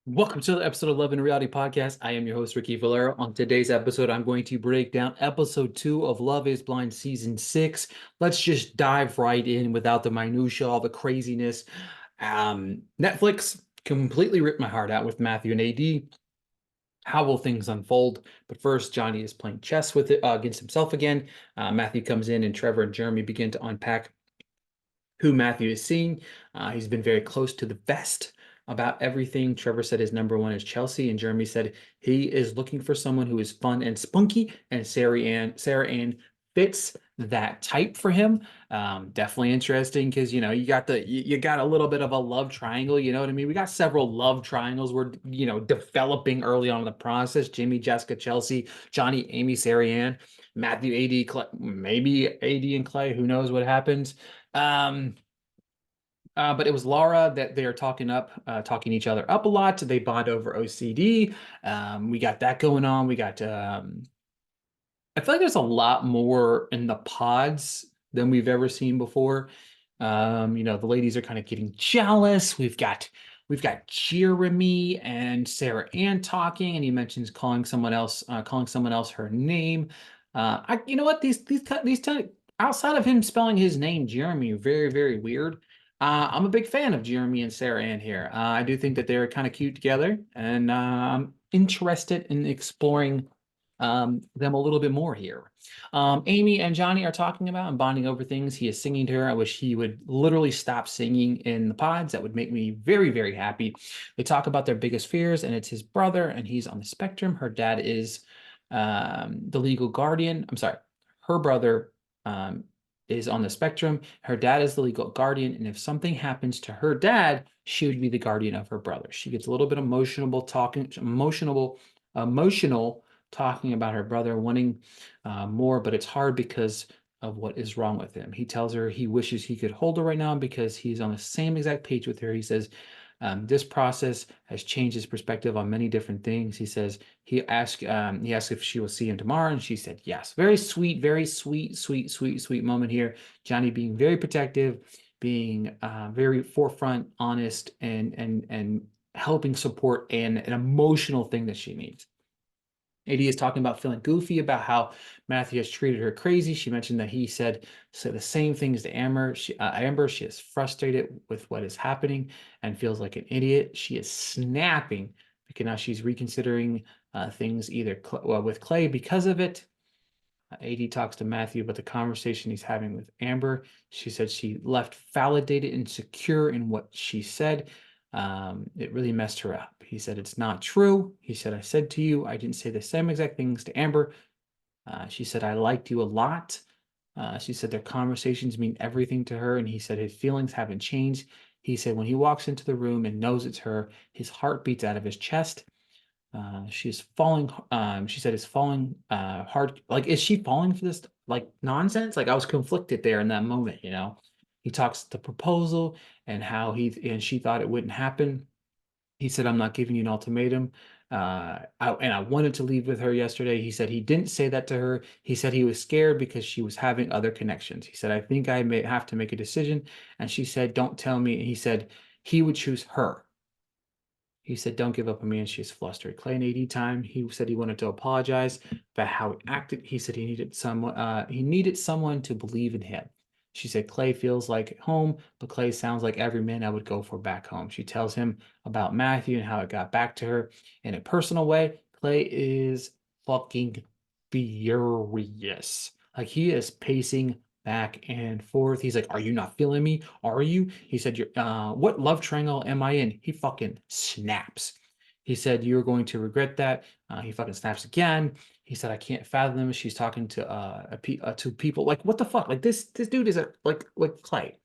Welcome to the episode 11 Reality Podcast. I am your host, Ricky Valero. On today's episode, I'm going to break down episode 2 of Love is Blind season 6. Let's just dive right in without the minutia, all the craziness. Netflix completely ripped my heart out with Matthew and AD. How will things unfold? But first, Johnny is playing chess with it against himself again. Matthew comes in, and Trevor and Jeremy begin to unpack who Matthew is seeing. He's been very close to the vest about everything. Trevor said his number one is Chelsea, and Jeremy said he is looking for someone who is fun and spunky, and Sarah Ann fits that type for him. Definitely interesting because you got a little bit of a love triangle. You know what I mean? We got several love triangles we're developing early on in the process. Jimmy, Jessica, Chelsea, Johnny, Amy, Sarah Ann, Matthew, AD, Clay, maybe AD and Clay. Who knows what happens? Um, but it was Laura that they are talking each other up a lot. They bond over OCD. We got that going on. We got I feel like there's a lot more in the pods than we've ever seen before. The ladies are kind of getting jealous. We've got Jeremy and Sarah Ann talking, and he mentions calling someone else her name. You know what? Outside of him spelling his name, Jeremy, very, very weird. I'm a big fan of Jeremy and Sarah Ann here. I do think that they're kind of cute together, and I'm interested in exploring them a little bit more here. Amy and Johnny are talking about and bonding over things. He is singing to her. I wish he would literally stop singing in the pods. That would make me very, very happy. They talk about their biggest fears, and it's his brother, and he's on the spectrum. Her dad is the legal guardian. I'm sorry, her brother is on the spectrum. Her dad is the legal guardian, and if something happens to her dad, she would be the guardian of her brother. She gets a little bit emotional talking about her brother wanting more, but it's hard because of what is wrong with him. He tells her he wishes he could hold her right now because he's on the same exact page with her. He says, this process has changed his perspective on many different things. He says he asked if she will see him tomorrow, and she said yes. Very sweet, sweet, sweet, sweet moment here. Johnny being very protective, being very forefront, honest, and helping support an emotional thing that she needs. AD is talking about feeling goofy about how Matthew has treated her crazy. She mentioned that he said the same things to Amber. She is frustrated with what is happening and feels like an idiot. She is snapping because now she's reconsidering things with Clay because of it. AD talks to Matthew about the conversation he's having with Amber. She said she left validated and secure in what she said. It really messed her up. He said, it's not true. He said, I said to you, I didn't say the same exact things to Amber. She said, I liked you a lot. She said their conversations mean everything to her. And he said his feelings haven't changed. He said when he walks into the room and knows it's her, his heart beats out of his chest. She's falling. She said, "Is falling hard? Like, is she falling for this like nonsense?" Like, I was conflicted there in that moment. He talks the proposal and how she thought it wouldn't happen. He said, "I'm not giving you an ultimatum." I wanted to leave with her yesterday. He said he didn't say that to her. He said he was scared because she was having other connections. He said, "I think I may have to make a decision." And she said, "Don't tell me." And he said he would choose her. He said, don't give up on me, and she's flustered. Clay and AD time. He said he wanted to apologize about how he acted. He said he needed someone to believe in him. She said, Clay feels like home, but Clay sounds like every man I would go for back home. She tells him about Matthew and how it got back to her in a personal way. Clay is fucking furious. Like, he is pacing back and forth. He's like, are you not feeling me? Are you? He said, what love triangle am I in? He fucking snaps. He said, you're going to regret that. He fucking snaps again. He said, I can't fathom. She's talking to people. Like, what the fuck? Like, this dude is like Clay.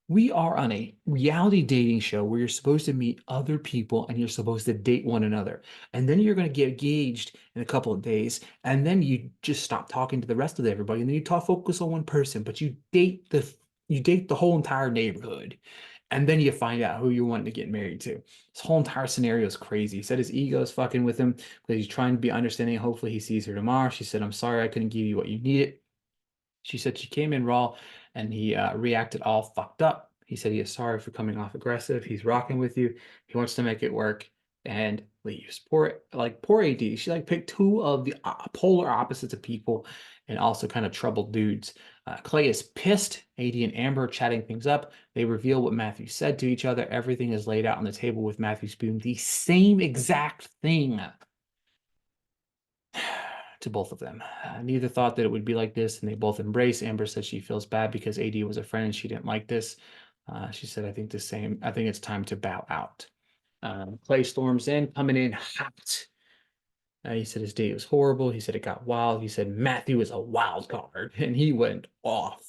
We are on a reality dating show where you're supposed to meet other people and you're supposed to date one another. And then you're going to get engaged in a couple of days. And then you just stop talking to the rest of everybody. And then focus on one person, but you date the whole entire neighborhood. And then you find out who you're wanting to get married to. This whole entire scenario is crazy. He said his ego is fucking with him because he's trying to be understanding. Hopefully he sees her tomorrow. She said, I'm sorry I couldn't give you what you needed. She said she came in raw and he reacted all fucked up. He said he is sorry for coming off aggressive. He's rocking with you. He wants to make it work. and leaves. Poor AD. She like picked two of the polar opposites of people and also kind of troubled dudes. Clay is pissed. AD and Amber are chatting things up. They reveal what Matthew said to each other. Everything is laid out on the table with Matthew spoon the same exact thing to both of them. Neither thought that it would be like this, and they both embrace. Amber said she feels bad because AD was a friend and she didn't like this. She said, I think the same. I think it's time to bow out. Clay storms in, coming in hot. He said his date was horrible. He said it got wild. He said Matthew is a wild card, and he went off.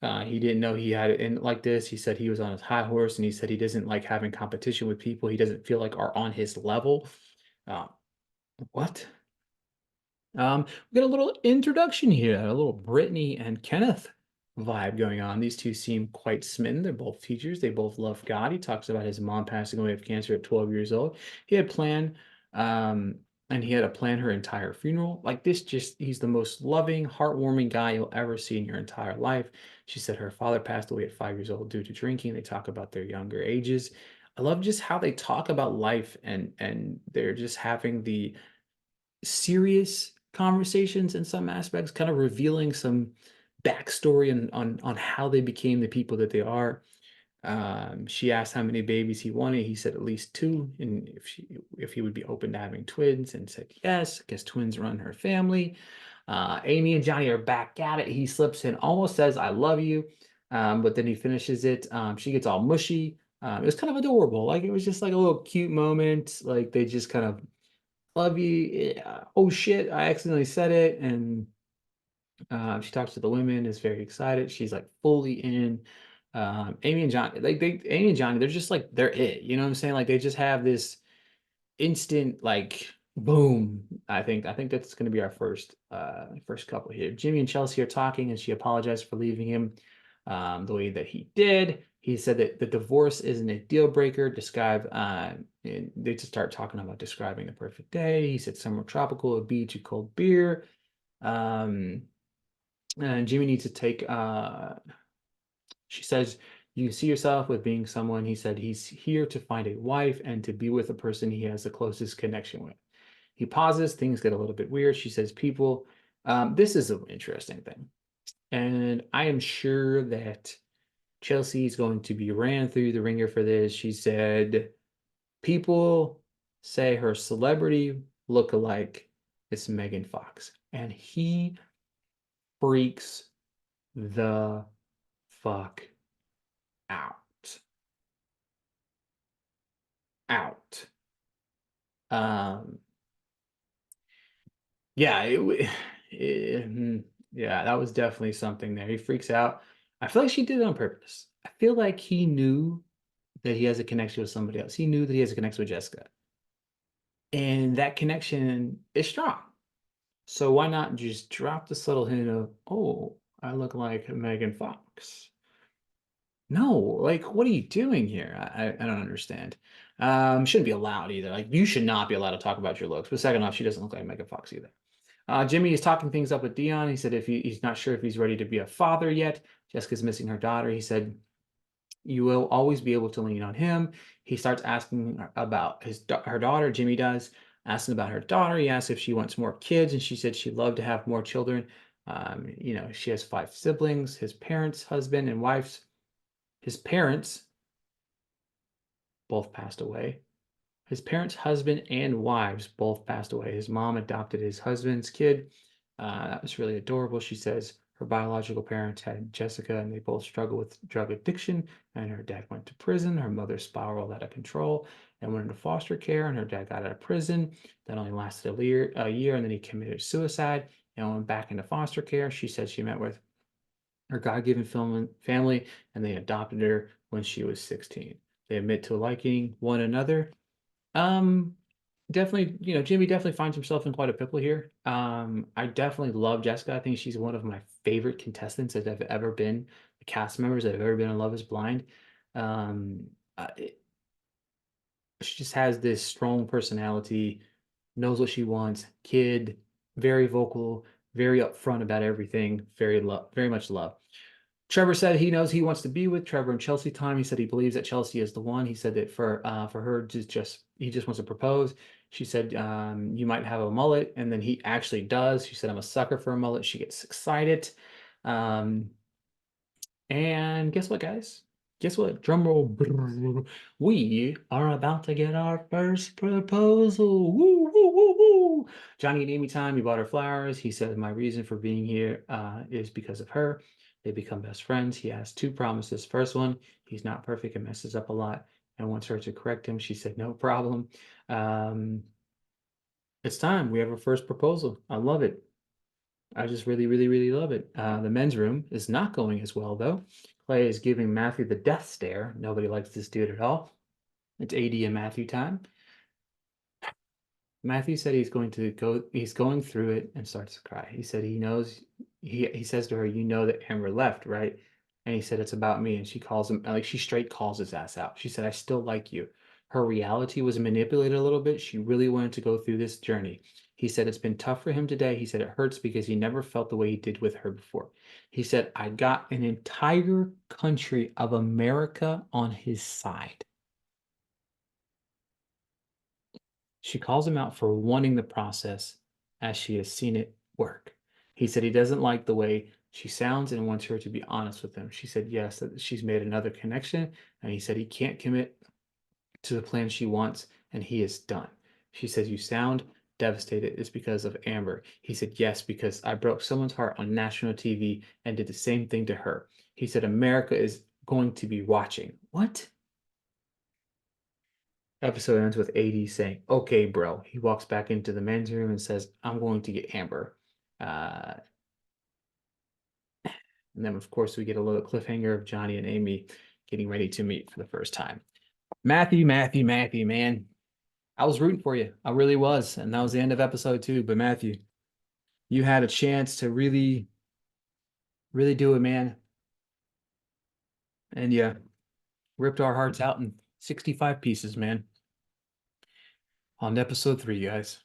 He didn't know he had it in like this. He said he was on his high horse, and he said he doesn't like having competition with people he doesn't feel like are on his level. Uh, what? We got a little introduction here, a little Brittany and Kenneth vibe going on. These two seem quite smitten. They're both teachers. They both love God. He talks about his mom passing away of cancer at 12 years old. He had planned, um, and he had to plan her entire funeral. Like this, just he's the most loving, heartwarming guy you'll ever see in your entire life. She said her father passed away at 5 years old due to drinking. They talk about their younger ages. I love just how they talk about life and they're just having the serious conversations in some aspects, kind of revealing some backstory on how they became the people that they are. She asked how many babies he wanted. He said at least two, and if he would be open to having twins, and said yes, because twins run her family. Amy and Johnny are back at it. He slips in, almost says "I love you," but then he finishes it. She gets all mushy. It was kind of adorable. Like it was just like a little cute moment. Like they just kind of love you. Oh shit, I accidentally said it. And she talks to the women, is very excited. She's like fully in. Amy and Johnny, Amy and Johnny, they're just like they're it. You know what I'm saying? Like they just have this instant like boom. I think that's gonna be our first couple here. Jimmy and Chelsea are talking and she apologized for leaving him the way that he did. He said that the divorce isn't a deal breaker. And they just start talking about describing the perfect day. He said somewhere tropical, a beach, a cold beer. Um, and Jimmy needs to take she says, you see yourself with being someone. He said he's here to find a wife and to be with a person he has the closest connection with. He pauses, things get a little bit weird. She says, people, this is an interesting thing. And I am sure that Chelsea is going to be ran through the ringer for this. She said, people say her celebrity look-alike is Megan Fox. And he freaks the fuck out. Out. Um, yeah, yeah, that was definitely something there. He freaks out. I feel like she did it on purpose. I feel like he knew that he has a connection with somebody else. He knew that he has a connection with Jessica. And that connection is strong. So why not just drop the subtle hint of, oh, I look like Megan Fox? No, like, what are you doing here? I don't understand. Shouldn't be allowed either. Like, you should not be allowed to talk about your looks. But second off, she doesn't look like Megan Fox either. Jimmy is talking things up with Dion. He said if he's not sure if he's ready to be a father yet. Jessica's missing her daughter. He said you will always be able to lean on him. He starts asking about her daughter. Jimmy does asking about her daughter. He asks if she wants more kids, and she said she'd love to have more children. She has 5 siblings. His parents, husband, and wife's. His parents both passed away. His parents, husband, and wives both passed away. His mom adopted his husband's kid. That was really adorable. She says her biological parents had Jessica and they both struggle with drug addiction. And her dad went to prison. Her mother spiraled out of control and went into foster care. And her dad got out of prison. That only lasted a year, and then he committed suicide and went back into foster care. She said she met with her God-given family and they adopted her when she was 16. They admit to liking one another. um, Definitely, Jimmy definitely finds himself in quite a pickle here. I definitely love Jessica. I think she's one of my favorite contestants that have ever been, the cast members that have ever been on Love is Blind. Um, uh, it- she just has this strong personality, knows what she wants, kid, very vocal, very upfront about everything, very much love. Trevor said he knows he wants to be with Trevor and Chelsea time. He said he believes that Chelsea is the one. He said that for her to just he just wants to propose. She said you might have a mullet, and then he actually does. She said I'm a sucker for a mullet. She gets excited. Um, and guess what, guys? Guess what? Drum roll. Brrr. We are about to get our first proposal. Woo, woo, woo, woo. Johnny and Amy time. He bought her flowers. He said, my reason for being here is because of her. They become best friends. He has two promises. First one, he's not perfect and messes up a lot and wants her to correct him. She said, no problem. Um, it's time. We have our first proposal. I love it. I just really, really, really love it. The men's room is not going as well, though. Clay is giving Matthew the death stare. Nobody likes this dude at all. It's AD and Matthew time. Matthew said he's going through it and starts to cry. He said he knows, he says to her, you know that Amber left, right? And he said, it's about me. And she calls him, like, she straight calls his ass out. She said, I still like you. Her reality was manipulated a little bit. She really wanted to go through this journey. He said, it's been tough for him today. He said, it hurts because he never felt the way he did with her before. He said, I got an entire country of America on his side. She calls him out for wanting the process as she has seen it work. He said he doesn't like the way she sounds and wants her to be honest with him. She said yes, that she's made another connection, and he said he can't commit to the plan she wants, and he is done. She says, you sound devastated. It's because of Amber. He said, yes, because I broke someone's heart on national TV and did the same thing to her. He said, America is going to be watching. What? Episode ends with AD saying, okay, bro. He walks back into the men's room and says, I'm going to get Amber. Uh, and then, of course, we get a little cliffhanger of Johnny and Amy getting ready to meet for the first time. Matthew, Matthew, Matthew, man. I was rooting for you. I really was. And that was the end of episode 2. But Matthew, you had a chance to really, really do it, man. And yeah, ripped our hearts out in 65 pieces, man. On episode 3, guys.